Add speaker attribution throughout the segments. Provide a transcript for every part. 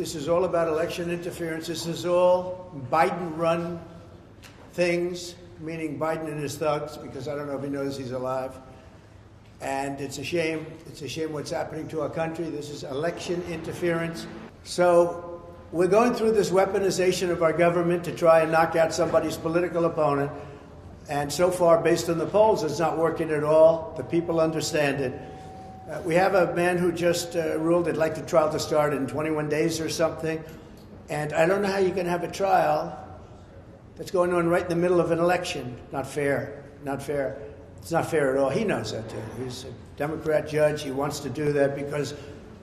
Speaker 1: This is all about election interference. This is all Biden-run things, meaning Biden and his thugs, because I don't know if he knows he's alive. And it's a shame. It's a shame what's happening to our country. This is election interference. So we're going through this weaponization of our government to try and knock out somebody's political opponent. And so far, based on the polls, it's not working at all. The people understand it. We have a man who just ruled he'd like the trial to start in 21 days or something. And I don't know how you can have a trial that's going on right in the middle of an election. Not fair. Not fair. It's not fair at all. He knows that, too. He's a Democrat judge. He wants to do that because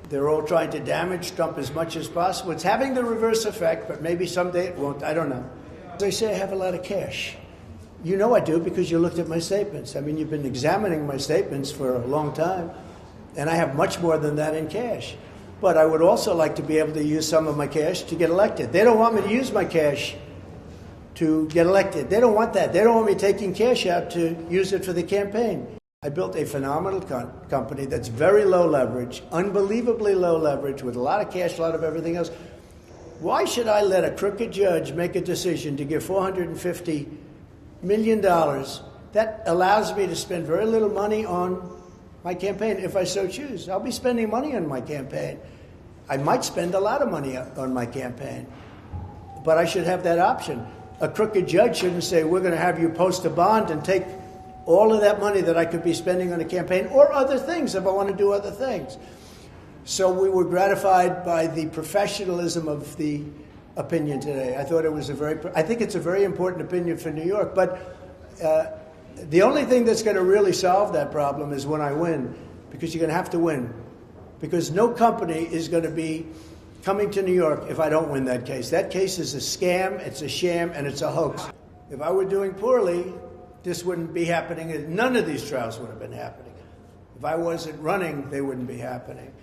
Speaker 1: they're all trying to damage Trump as much as possible. It's having the reverse effect, but maybe someday it won't. I don't know. As I say, I have a lot of cash. You know I do because you looked at my statements. I mean, you've been examining my statements for a long time, and I have much more than that in cash. But I would also like to be able to use some of my cash to get elected. They don't want me to use my cash to get elected. They don't want that. They don't want me taking cash out to use it for the campaign. I built a phenomenal company that's very low leverage, unbelievably low leverage, with a lot of cash, a lot of everything else. Why should I let a crooked judge make a decision to give $450 million that allows me to spend very little money on my campaign if I so choose? I'll be spending money on my campaign. I might spend a lot of money on my campaign, but I should have that option. A crooked judge shouldn't say, we're going to have you post a bond and take all of that money that I could be spending on a campaign or other things if I want to do other things. So we were gratified by the professionalism of the opinion today. I thought it was I think it's a very important opinion for New York, but the only thing that's going to really solve that problem is when I win, because you're going to have to win, because no company is going to be coming to New York if I don't win that case. That case is a scam, it's a sham, and it's a hoax. If I were doing poorly, this wouldn't be happening. None of these trials would have been happening. If I wasn't running, they wouldn't be happening.